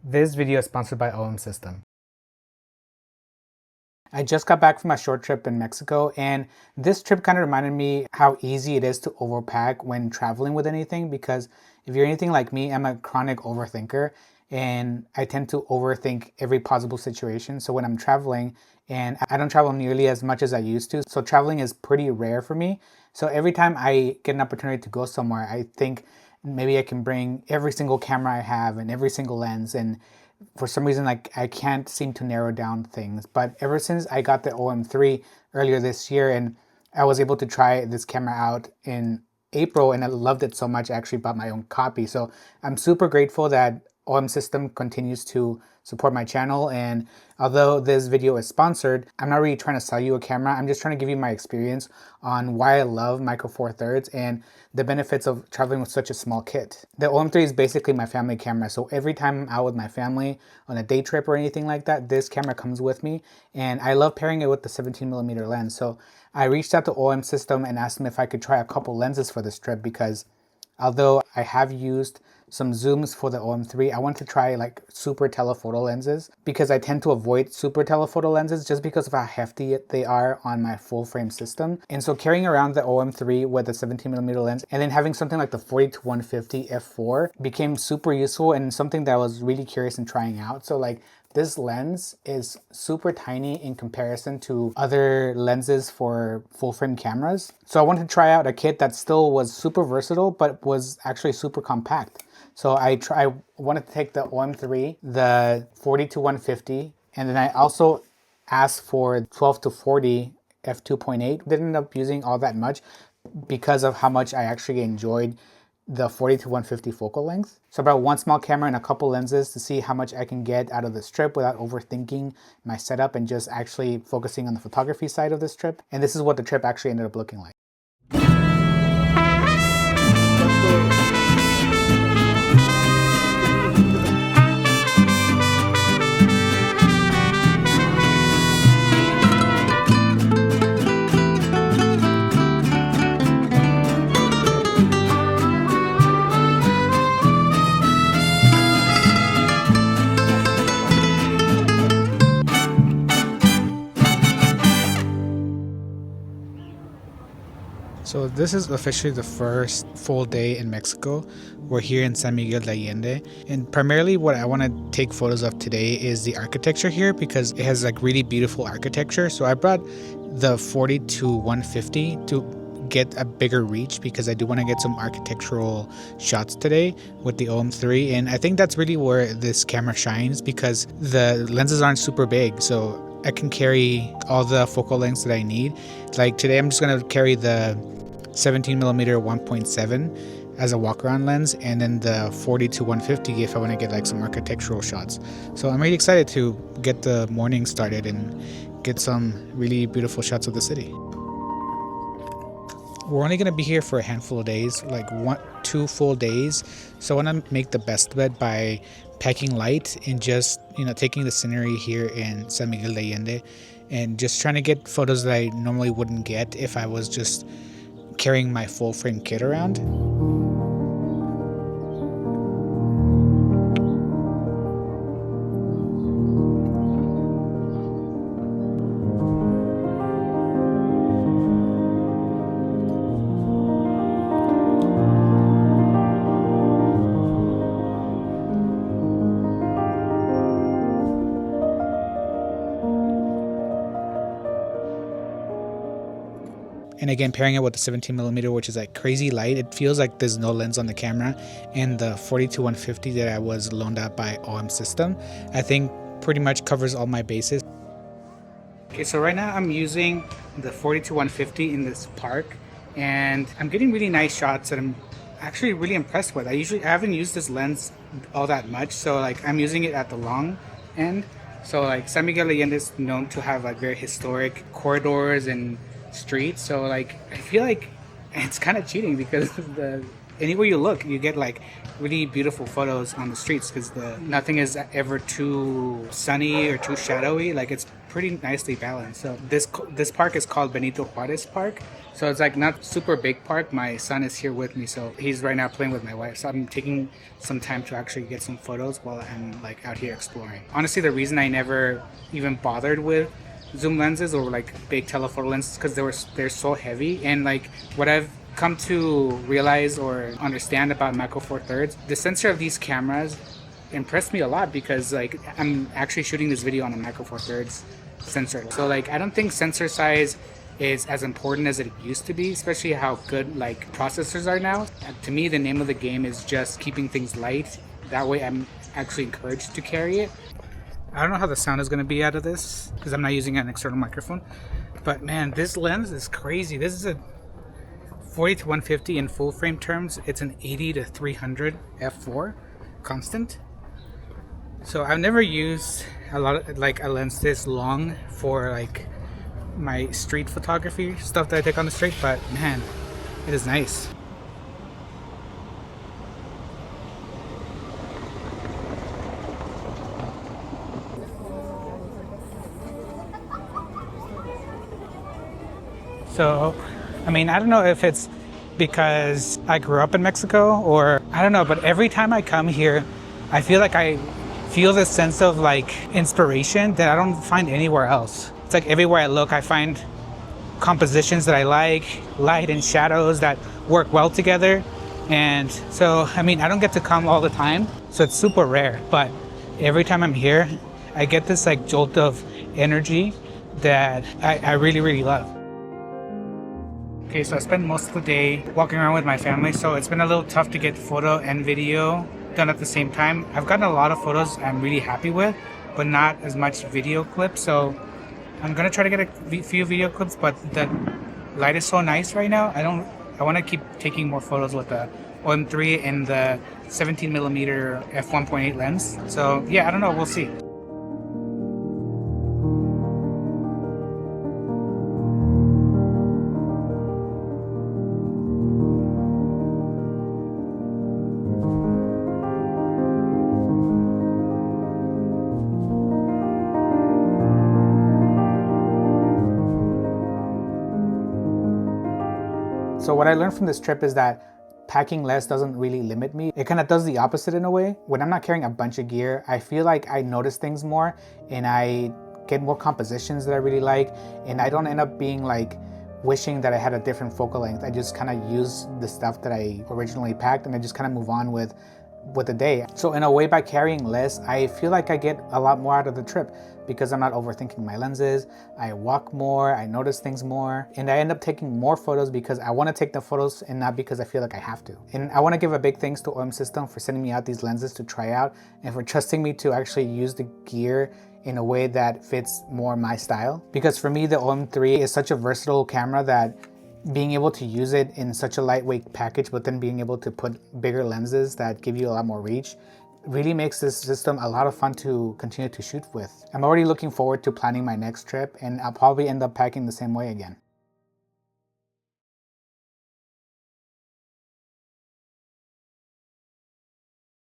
This video is sponsored by OM System. I just got back from a short trip in Mexico, and this trip kind of reminded me how easy it is to overpack when traveling with anything, because if you're anything like me, I'm a chronic overthinker and I tend to overthink every possible situation. So when I'm traveling, and I don't travel nearly as much as I used to, so traveling is pretty rare for me. So every time I get an opportunity to go somewhere, I think maybe I can bring every single camera I have and every single lens, and for some reason, like, I can't seem to narrow down things. But ever since I got the OM3 earlier this year, and I was able to try this camera out in April, and I loved it so much I actually bought my own copy. So I'm super grateful that OM System continues to support my channel. And although this video is sponsored, I'm not really trying to sell you a camera. I'm just trying to give you my experience on why I love Micro Four Thirds and the benefits of traveling with such a small kit. The OM3 is basically my family camera. So every time I'm out with my family on a day trip or anything like that, this camera comes with me. And I love pairing it with the 17mm lens. So I reached out to OM System and asked them if I could try a couple lenses for this trip, because although I have used some zooms for the OM3, I want to try like super telephoto lenses, because I tend to avoid super telephoto lenses just because of how hefty they are on my full frame system. And so carrying around the OM3 with a 17mm lens and then having something like the 40-150 f4 became super useful, and something that I was really curious in trying out. So like, this lens is super tiny in comparison to other lenses for full frame cameras. So I wanted to try out a kit that still was super versatile, but was actually super compact. So I wanted to take the OM3, the 40-150, and then I also asked for 12-40 f2.8. Didn't end up using all that much because of how much I actually enjoyed the 40-150 focal length. So about one small camera and a couple lenses to see how much I can get out of this trip without overthinking my setup and just actually focusing on the photography side of this trip. And this is what the trip actually ended up looking like. So this is officially the first full day in Mexico. We're here in San Miguel de Allende, and primarily what I want to take photos of today is the architecture here, because it has like really beautiful architecture. So I brought the 40-150 to get a bigger reach, because I do want to get some architectural shots today with the OM3, and I think that's really where this camera shines, because the lenses aren't super big, so I can carry all the focal lengths that I need. Like today I'm just going to carry the 17mm 1.7 as a walk-around lens, and then the 40-150 if I want to get like some architectural shots. So I'm really excited to get the morning started and get some really beautiful shots of the city. We're only going to be here for a handful of days, like 2 full days. So I want to make the best of it by packing light and just, taking the scenery here in San Miguel de Allende and just trying to get photos that I normally wouldn't get if I was just carrying my full frame kit around. And again, pairing it with the 17mm, which is like crazy light, it feels like there's no lens on the camera. And the 40-150 that I was loaned out by OM System, I think pretty much covers all my bases. Okay, so right now I'm using the 40-150 in this park, and I'm getting really nice shots that I'm actually really impressed with. I haven't used this lens all that much, so like I'm using it at the long end. So like San Miguel de Allende is known to have like very historic corridors and streets, so like I feel like it's kind of cheating, because the anywhere you look, you get like really beautiful photos on the streets because nothing is ever too sunny or too shadowy. Like it's pretty nicely balanced. So this park is called Benito Juarez Park. So it's like not super big park. My son is here with me, so he's right now playing with my wife. So I'm taking some time to actually get some photos while I'm like out here exploring. Honestly, the reason I never even bothered with zoom lenses or like big telephoto lenses because they're so heavy, and like what I've come to realize or understand about Macro Four Thirds, the sensor of these cameras impressed me a lot because like I'm actually shooting this video on a Macro Four Thirds sensor. So like I don't think sensor size is as important as it used to be, especially how good like processors are now. To me, the name of the game is just keeping things light. That way I'm actually encouraged to carry it. I don't know how the sound is going to be out of this because I'm not using an external microphone. But man, this lens is crazy. This is a 40 to 150 in full frame terms. It's an 80 to 300 f4 constant. So I've never used a lot of like a lens this long for like my street photography stuff that I take on the street, but man, it is nice. So, I mean, I don't know if it's because I grew up in Mexico or I don't know, but every time I come here, I feel like I feel this sense of like inspiration that I don't find anywhere else. It's like everywhere I look, I find compositions that I like, light and shadows that work well together. And so, I mean, I don't get to come all the time, so it's super rare, but every time I'm here, I get this like jolt of energy that I really, really love. Okay, so I spent most of the day walking around with my family, so it's been a little tough to get photo and video done at the same time. I've gotten a lot of photos I'm really happy with, but not as much video clips, so I'm gonna try to get a few video clips, but the light is so nice right now. I want to keep taking more photos with the OM3 and the 17mm f1.8 lens. So yeah, I don't know, we'll see. So what I learned from this trip is that packing less doesn't really limit me. It kind of does the opposite in a way. When I'm not carrying a bunch of gear, I feel like I notice things more and I get more compositions that I really like, and I don't end up being like wishing that I had a different focal length. I just kind of use the stuff that I originally packed and I just kind of move on with the day. So in a way, by carrying less, I feel like I get a lot more out of the trip because I'm not overthinking my lenses. I walk more, I notice things more, and I end up taking more photos because I want to take the photos and not because I feel like I have to. And I want to give a big thanks to OM System for sending me out these lenses to try out and for trusting me to actually use the gear in a way that fits more my style. Because for me, the OM3 is such a versatile camera that being able to use it in such a lightweight package, but then being able to put bigger lenses that give you a lot more reach, really makes this system a lot of fun to continue to shoot with. I'm already looking forward to planning my next trip, and I'll probably end up packing the same way again.